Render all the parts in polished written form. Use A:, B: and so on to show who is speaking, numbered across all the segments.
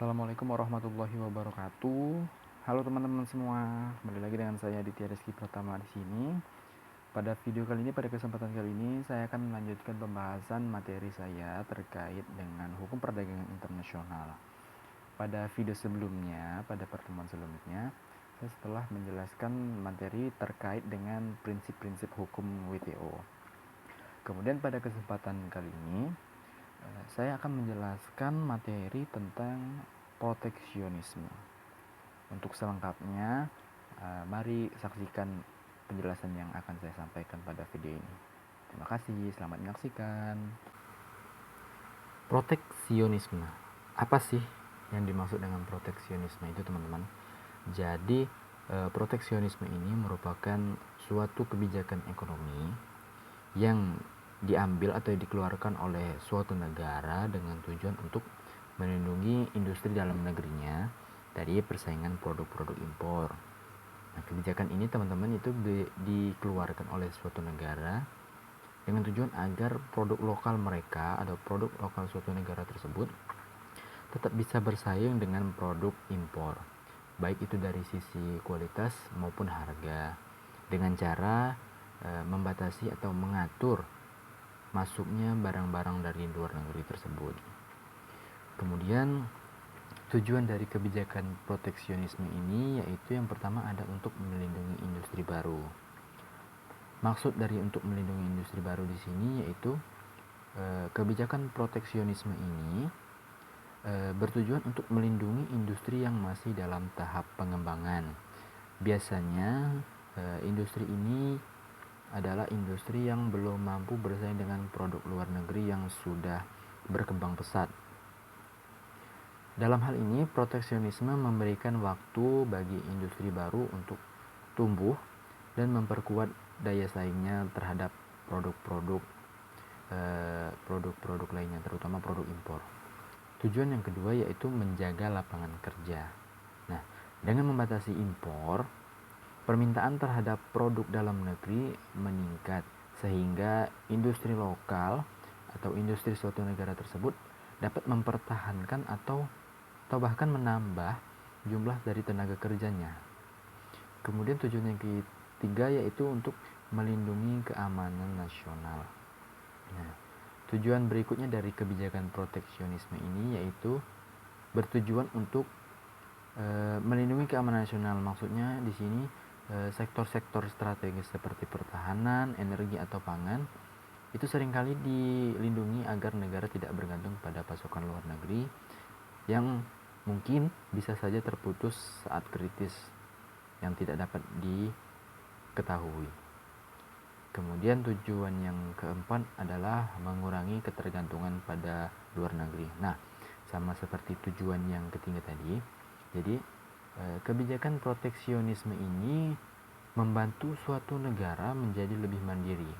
A: Assalamualaikum warahmatullahi wabarakatuh. Halo teman-teman semua, kembali lagi dengan saya Aditya Rizky Pratama di sini. Pada video kali ini, pada kesempatan kali ini, saya akan melanjutkan pembahasan materi saya terkait dengan hukum perdagangan internasional. Pada video sebelumnya, pada pertemuan sebelumnya, saya telah menjelaskan materi terkait dengan prinsip-prinsip hukum WTO. Kemudian pada kesempatan kali ini, saya akan menjelaskan materi tentang proteksionisme. Untuk selengkapnya, mari saksikan penjelasan yang akan saya sampaikan pada video ini. Terima kasih, selamat menyaksikan. Proteksionisme. Apa sih yang dimaksud dengan proteksionisme itu, teman-teman? Jadi, proteksionisme ini merupakan suatu kebijakan ekonomi yang diambil atau dikeluarkan oleh suatu negara dengan tujuan untuk melindungi industri dalam negerinya dari persaingan produk-produk impor. Nah, kebijakan ini teman-teman itu dikeluarkan oleh suatu negara dengan tujuan agar produk lokal mereka atau produk lokal suatu negara tersebut tetap bisa bersaing dengan produk impor, baik itu dari sisi kualitas maupun harga, dengan cara membatasi atau mengatur masuknya barang-barang dari luar negeri tersebut. Kemudian tujuan dari kebijakan proteksionisme ini yaitu yang pertama ada untuk melindungi industri baru. Maksud dari untuk melindungi industri baru di sini yaitu kebijakan proteksionisme ini bertujuan untuk melindungi industri yang masih dalam tahap pengembangan. Biasanya industri ini adalah industri yang belum mampu bersaing dengan produk luar negeri yang sudah berkembang pesat. Dalam hal ini, proteksionisme memberikan waktu bagi industri baru untuk tumbuh dan memperkuat daya saingnya terhadap produk-produk lainnya, terutama produk impor. Tujuan yang kedua yaitu menjaga lapangan kerja. Nah, dengan membatasi impor, permintaan terhadap produk dalam negeri meningkat sehingga industri lokal atau industri suatu negara tersebut dapat mempertahankan atau bahkan menambah jumlah dari tenaga kerjanya. Kemudian tujuan yang ketiga yaitu untuk melindungi keamanan nasional. Nah, tujuan berikutnya dari kebijakan proteksionisme ini yaitu bertujuan untuk melindungi keamanan nasional. Maksudnya di sini sektor-sektor strategis seperti pertahanan, energi atau pangan itu seringkali dilindungi agar negara tidak bergantung pada pasokan luar negeri yang mungkin bisa saja terputus saat kritis yang tidak dapat diketahui. Kemudian tujuan yang keempat adalah mengurangi ketergantungan pada luar negeri. Nah, sama seperti tujuan yang ketiga tadi. Jadi kebijakan proteksionisme ini membantu suatu negara menjadi lebih mandiri.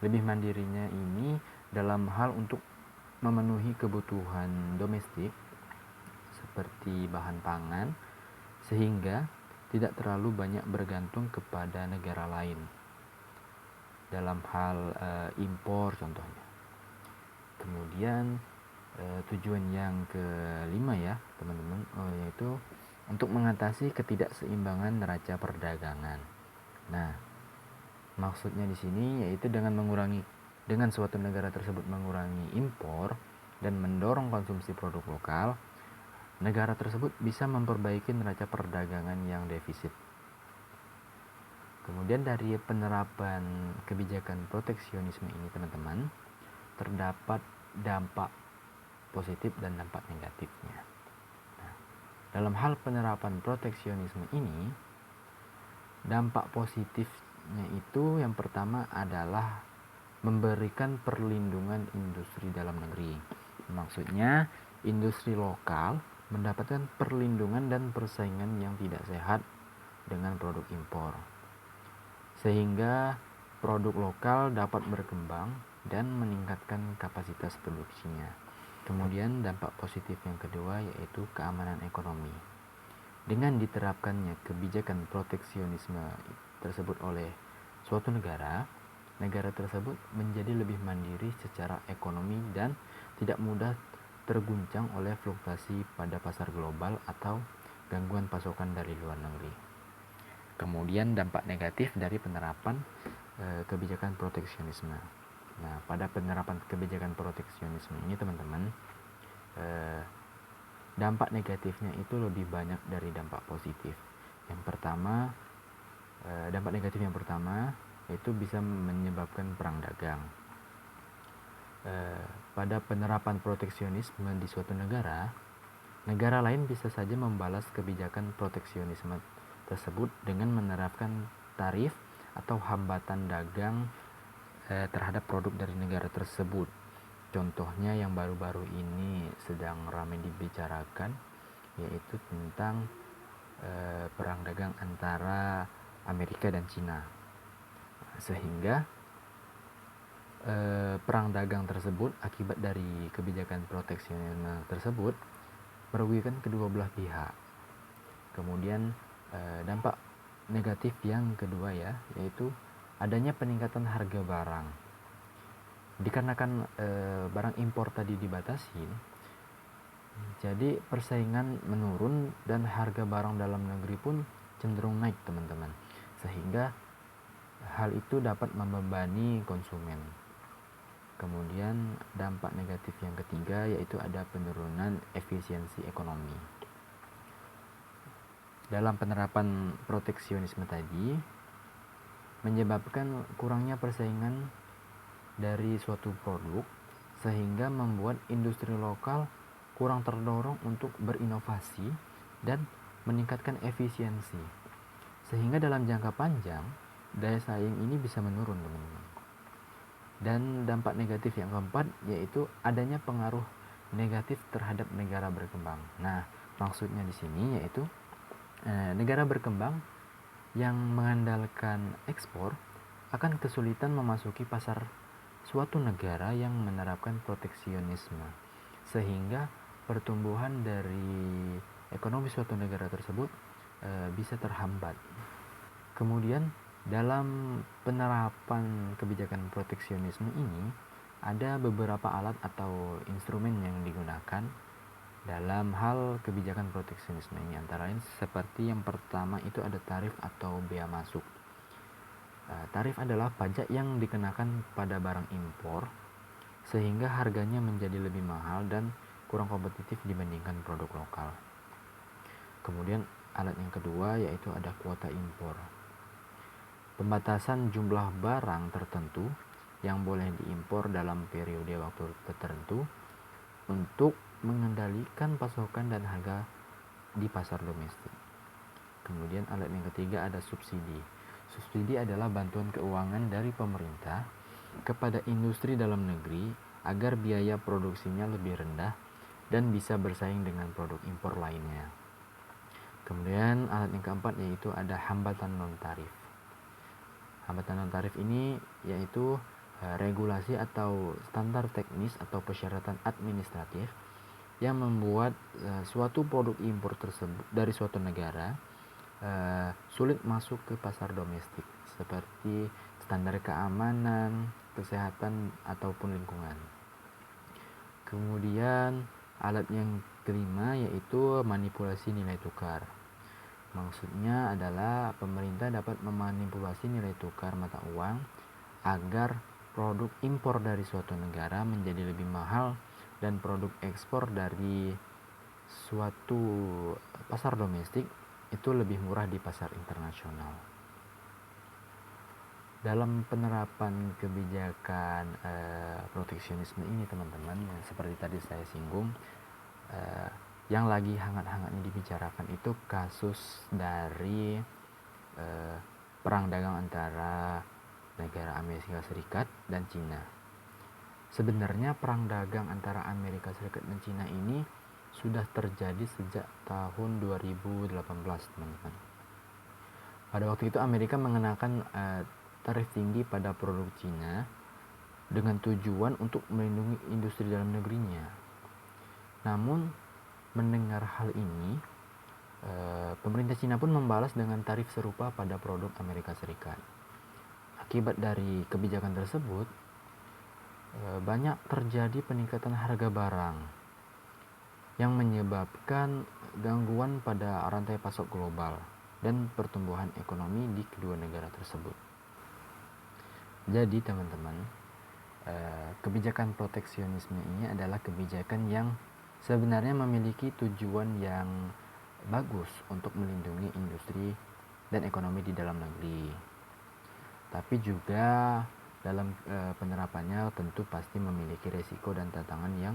A: Lebih mandirinya ini dalam hal untuk memenuhi kebutuhan domestik seperti bahan pangan sehingga tidak terlalu banyak bergantung kepada negara lain dalam hal impor contohnya. Kemudian tujuan yang kelima ya teman-teman yaitu untuk mengatasi ketidakseimbangan neraca perdagangan. Nah, maksudnya di sini yaitu dengan suatu negara tersebut mengurangi impor dan mendorong konsumsi produk lokal, negara tersebut bisa memperbaiki neraca perdagangan yang defisit. Kemudian dari penerapan kebijakan proteksionisme ini teman-teman, terdapat dampak positif dan dampak negatifnya. Nah, dalam hal penerapan proteksionisme ini, dampak positifnya itu yang pertama adalah memberikan perlindungan industri dalam negeri. Maksudnya, industri lokal mendapatkan perlindungan dan persaingan yang tidak sehat dengan produk impor. Sehingga produk lokal dapat berkembang dan meningkatkan kapasitas produksinya. Kemudian dampak positif yang kedua yaitu keamanan ekonomi. Dengan diterapkannya kebijakan proteksionisme tersebut oleh suatu negara, negara tersebut menjadi lebih mandiri secara ekonomi dan tidak mudah terguncang oleh fluktuasi pada pasar global atau gangguan pasokan dari luar negeri. Kemudian dampak negatif dari penerapan kebijakan proteksionisme. Nah, pada penerapan kebijakan proteksionisme ini teman-teman, dampak negatifnya itu lebih banyak dari dampak positif. Yang pertama, dampak negatif yang pertama yaitu bisa menyebabkan perang dagang. Pada penerapan proteksionisme di suatu negara, negara lain bisa saja membalas kebijakan proteksionisme tersebut dengan menerapkan tarif atau hambatan dagang terhadap produk dari negara tersebut. Contohnya yang baru-baru ini sedang ramai dibicarakan yaitu tentang perang dagang antara Amerika dan Cina, sehingga perang dagang tersebut akibat dari kebijakan proteksionisme tersebut merugikan kedua belah pihak. Kemudian dampak negatif yang kedua yaitu adanya peningkatan harga barang. Dikarenakan barang impor tadi dibatasi, jadi persaingan menurun dan harga barang dalam negeri pun cenderung naik teman-teman, sehingga hal itu dapat membebani konsumen. Kemudian dampak negatif yang ketiga yaitu ada penurunan efisiensi ekonomi. Dalam penerapan proteksionisme tadi menyebabkan kurangnya persaingan dari suatu produk, sehingga membuat industri lokal kurang terdorong untuk berinovasi dan meningkatkan efisiensi, sehingga dalam jangka panjang daya saing ini bisa menurun teman-teman. Dan dampak negatif yang keempat yaitu adanya pengaruh negatif terhadap negara berkembang. Nah, maksudnya di sini yaitu negara berkembang yang mengandalkan ekspor akan kesulitan memasuki pasar suatu negara yang menerapkan proteksionisme, sehingga pertumbuhan dari ekonomi suatu negara tersebut bisa terhambat. Kemudian dalam penerapan kebijakan proteksionisme ini ada beberapa alat atau instrumen yang digunakan dalam hal kebijakan proteksionisme ini, antara lain seperti yang pertama itu ada tarif atau bea masuk. Tarif adalah pajak yang dikenakan pada barang impor sehingga harganya menjadi lebih mahal dan kurang kompetitif dibandingkan produk lokal. Kemudian alat yang kedua yaitu ada kuota impor. Pembatasan jumlah barang tertentu yang boleh diimpor dalam periode waktu tertentu untuk mengendalikan pasokan dan harga di pasar domestik. Kemudian alat yang ketiga ada subsidi. Subsidi adalah bantuan keuangan dari pemerintah kepada industri dalam negeri agar biaya produksinya lebih rendah dan bisa bersaing dengan produk impor lainnya. Kemudian alat yang keempat yaitu ada hambatan non-tarif. Hambatan non-tarif ini yaitu regulasi atau standar teknis atau persyaratan administratif yang membuat suatu produk impor tersebut dari suatu negara sulit masuk ke pasar domestik, seperti standar keamanan, kesehatan ataupun lingkungan. Kemudian alat yang kelima yaitu manipulasi nilai tukar. Maksudnya adalah pemerintah dapat memanipulasi nilai tukar mata uang agar produk impor dari suatu negara menjadi lebih mahal dan produk ekspor dari suatu pasar domestik itu lebih murah di pasar internasional. Dalam penerapan kebijakan proteksionisme ini teman-teman, seperti tadi saya singgung, yang lagi hangat-hangatnya dibicarakan itu kasus dari perang dagang antara negara Amerika Serikat dan Cina. Sebenarnya perang dagang antara Amerika Serikat dan Cina ini sudah terjadi sejak tahun 2018 teman-teman. Pada waktu itu Amerika mengenakan tarif tinggi pada produk Cina dengan tujuan untuk melindungi industri dalam negerinya. Namun mendengar hal ini, pemerintah Cina pun membalas dengan tarif serupa pada produk Amerika Serikat. Akibat dari kebijakan tersebut, banyak terjadi peningkatan harga barang. yang menyebabkan gangguan pada rantai pasok global dan pertumbuhan ekonomi di kedua negara tersebut. Jadi teman-teman, kebijakan proteksionisme ini adalah kebijakan yang sebenarnya memiliki tujuan yang bagus untuk melindungi industri dan ekonomi di dalam negeri. Tapi juga dalam penerapannya tentu pasti memiliki resiko dan tantangan yang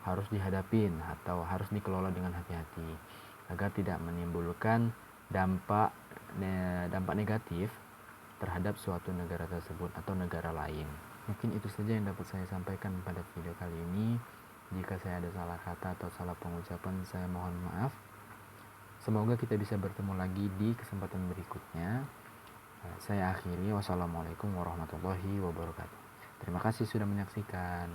A: harus dihadapin atau harus dikelola dengan hati-hati agar tidak menimbulkan dampak negatif terhadap suatu negara tersebut atau negara lain. Mungkin itu saja yang dapat saya sampaikan pada video kali ini. Jika saya ada salah kata atau salah pengucapan, saya mohon maaf. Semoga kita bisa bertemu lagi di kesempatan berikutnya. Saya akhiri. Wassalamualaikum warahmatullahi wabarakatuh. Terima kasih sudah menyaksikan.